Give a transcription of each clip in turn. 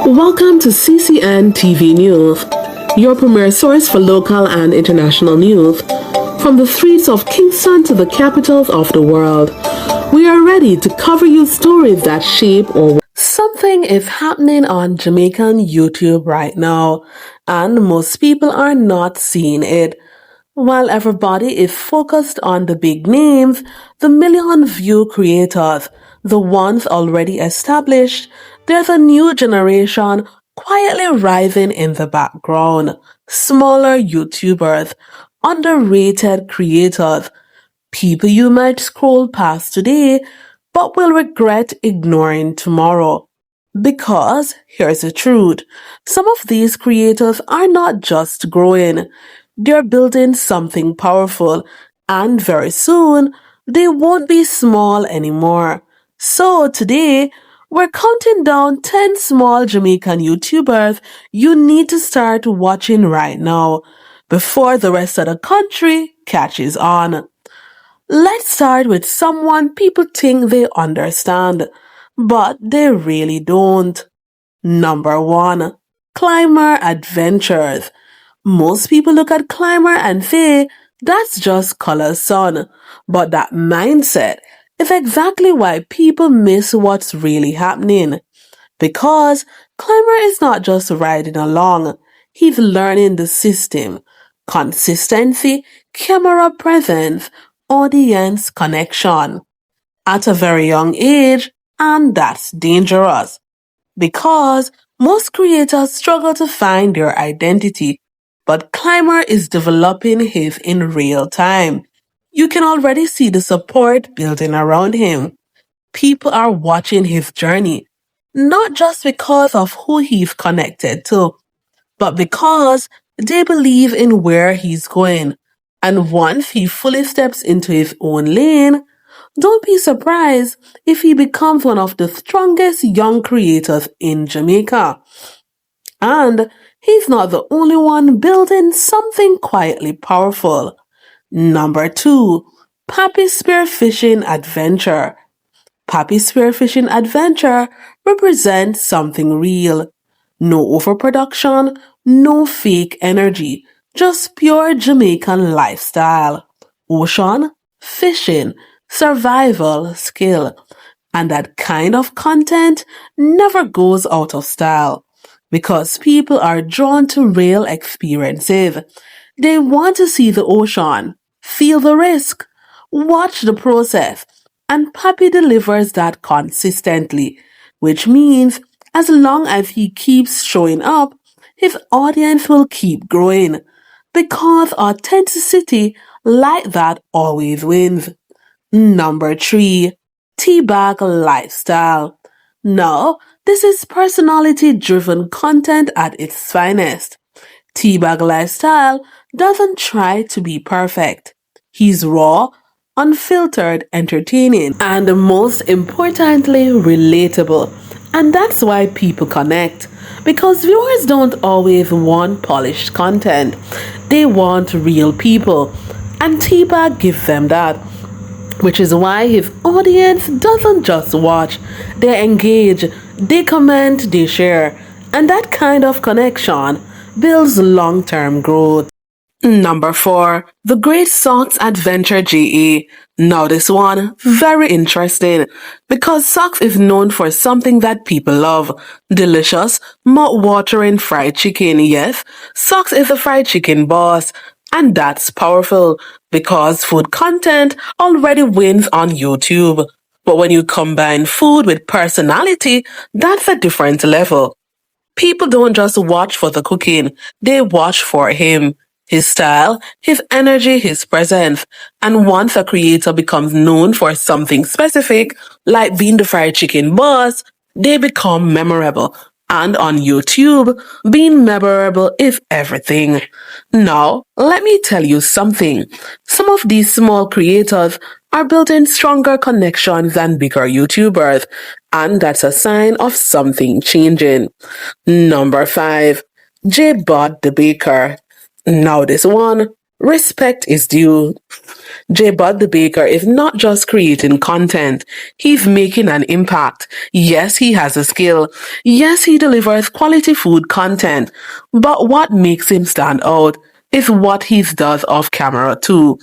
Welcome to CCN TV News, your premier source for local and international news. From the streets of Kingston to the capitals of the world, we are ready to cover you stories that shape or something is happening on Jamaican YouTube right now, and most people are not seeing it. While everybody is focused on the big names, the million-view creators, the ones already established, there's a new generation quietly rising in the background. Smaller YouTubers, underrated creators, people you might scroll past today but will regret ignoring tomorrow. Because here's the truth, some of these creators are not just growing, they're building something powerful, and very soon they won't be small anymore. So today, we're counting down 10 small Jamaican YouTubers you need to start watching right now before the rest of the country catches on. Let's start with someone people think they understand, but they really don't. Number 1. Climer Adventures. Most people look at Climer and say, that's just color sun. But that mindset is exactly why people miss what's really happening. Because Climer is not just riding along, he's learning the system. Consistency, camera presence, audience connection. At a very young age, and that's dangerous. Because most creators struggle to find their identity, but Climer is developing his in real time. You can already see the support building around him. People are watching his journey, not just because of who he's connected to, but because they believe in where he's going. And once he fully steps into his own lane, don't be surprised if he becomes one of the strongest young creators in Jamaica. And he's not the only one building something quietly powerful. Number 2. Pappy Spearfishing Adventure. Pappy Spearfishing Adventure represents something real. No overproduction, no fake energy, just pure Jamaican lifestyle. Ocean, fishing, survival, skill. And that kind of content never goes out of style because people are drawn to real experiences. They want to see the ocean, feel the risk, watch the process, and Pappy delivers that consistently, which means as long as he keeps showing up, his audience will keep growing because authenticity like that always wins. Number 3. Teabag Lifestyle. Now, this is personality-driven content at its finest. Teabag Lifestyle doesn't try to be perfect. He's raw, unfiltered, entertaining, and most importantly, relatable. And that's why people connect. Because viewers don't always want polished content. They want real people. And Teabag gives them that. Which is why his audience doesn't just watch, they engage, they comment, they share. And that kind of connection builds long-term growth. Number 4. The Great Socks Adventure GE. Now this one, very interesting, because Socks is known for something that people love. Delicious, mouth-watering fried chicken. Yes, Socks is a fried chicken boss. And that's powerful because food content already wins on YouTube. But when you combine food with personality, that's a different level. People don't just watch for the cooking, they watch for him, his style, his energy, his presence. And once a creator becomes known for something specific, like being the fried chicken boss, they become memorable. And on YouTube, being memorable is everything. Now, let me tell you something. Some of these small creators are building stronger connections than bigger YouTubers, and that's a sign of something changing. Number 5. J. Bud the Baker. Now this one, Respect is due. J. Bud the Baker is not just creating content, he's making an impact. Yes, he has a skill. Yes, he delivers quality food content. But what makes him stand out is what he does off camera too.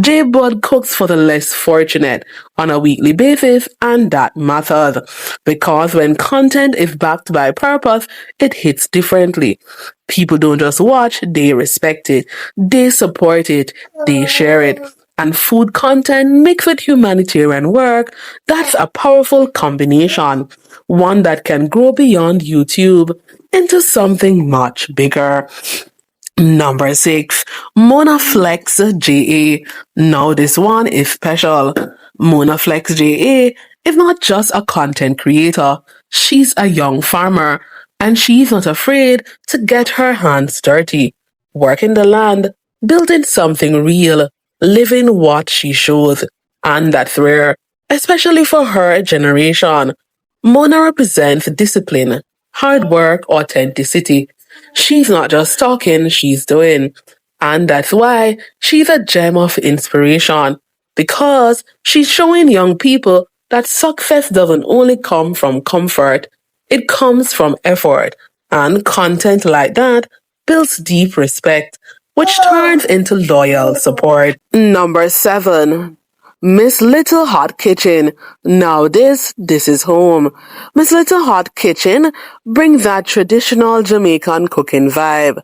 J. Bud cooks for the less fortunate on a weekly basis, and that matters. Because when content is backed by purpose, it hits differently. People don't just watch, they respect it. They support it. They share it. And food content mixed with humanitarian work, that's a powerful combination. One that can grow beyond YouTube into something much bigger. Number 6, Mona Flex JA. Now this one is special. Mona Flex JA is not just a content creator. She's a young farmer and she's not afraid to get her hands dirty, working the land, building something real, living what she shows. And that's rare, especially for her generation. Mona represents discipline, hard work, authenticity. She's not just talking, she's doing. And that's why she's a gem of inspiration. Because she's showing young people that success doesn't only come from comfort, it comes from effort. And content like that builds deep respect, which turns into loyal support. Number 7, Miss Little Hot Kitchen. Now this is home. Miss Little Hot Kitchen brings that traditional Jamaican cooking vibe.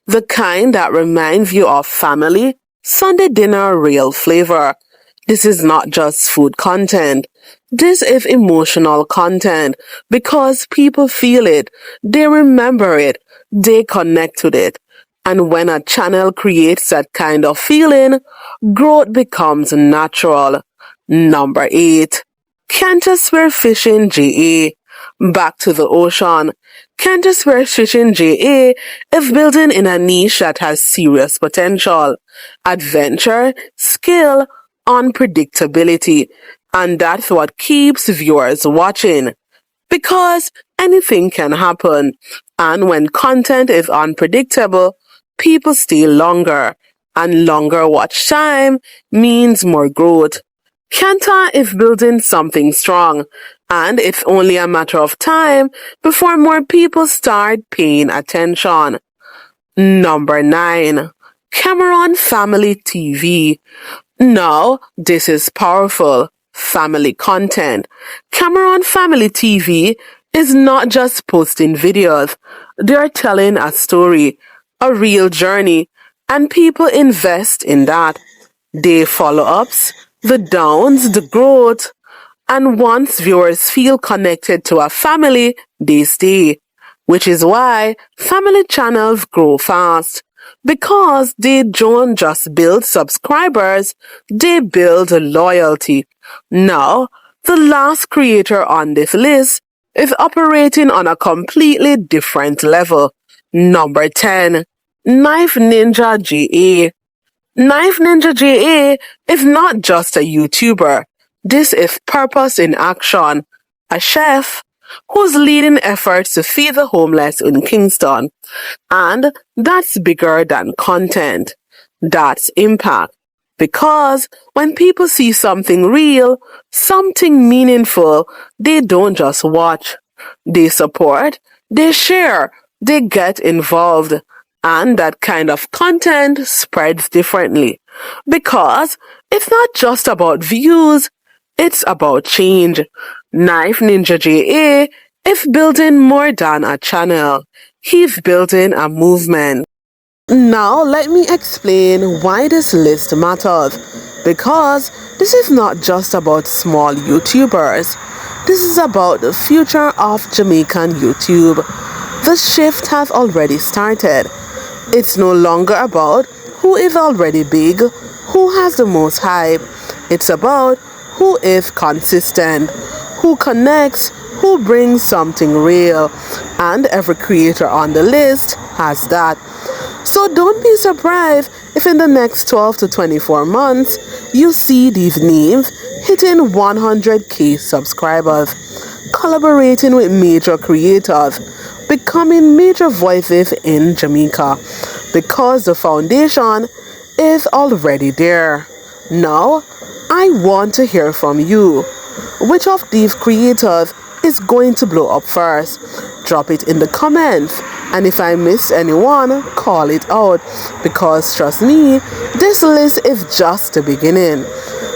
The kind that reminds you of family, Sunday dinner real flavor. This is not just food content. This is emotional content because people feel it, they remember it, they connect with it. And when a channel creates that kind of feeling, growth becomes natural. Number 8, Cantus Spearfishing JA. Back to the ocean. Cantus Spearfishing JA is building in a niche that has serious potential. Adventure, skill, unpredictability. And that's what keeps viewers watching. Because anything can happen. And when content is unpredictable, people stay longer. And longer watch time means more growth. Kanta is building something strong. And it's only a matter of time before more people start paying attention. Number 9, Cameron Family TV. Now, this is powerful family content. Cameron Family TV is not just posting videos. They're telling a story, a real journey, and people invest in that. They follow-ups, the downs, the growth, and once viewers feel connected to a family, they stay. Which is why family channels grow fast. Because they don't just build subscribers, they build loyalty. Now, the last creator on this list is operating on a completely different level. Number 10, Knife Ninja JA. Knife Ninja JA is not just a YouTuber. This is purpose in action. A chef who's leading efforts to feed the homeless in Kingston. And that's bigger than content. That's impact. Because when people see something real, something meaningful, they don't just watch. They support, they share, they get involved. And that kind of content spreads differently. Because it's not just about views, it's about change. Knife Ninja JA is building more than a channel. He's building a movement. Now let me explain why this list matters. Because this is not just about small YouTubers. This is about the future of Jamaican YouTube. The shift has already started. It's no longer about who is already big, who has the most hype. It's about who is consistent, who connects, who brings something real. And every creator on the list has that. So don't be surprised if in the next 12 to 24 months, you see these names hitting 100k subscribers, collaborating with major creators, becoming major voices in Jamaica. Because the foundation is already there. Now, I want to hear from you. Which of these creators is going to blow up first? Drop it in the comments. And if I missed anyone, call it out. Because trust me, this list is just the beginning.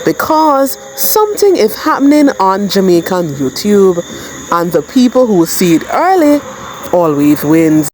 Because something is happening on Jamaican YouTube. And the people who see it early always wins.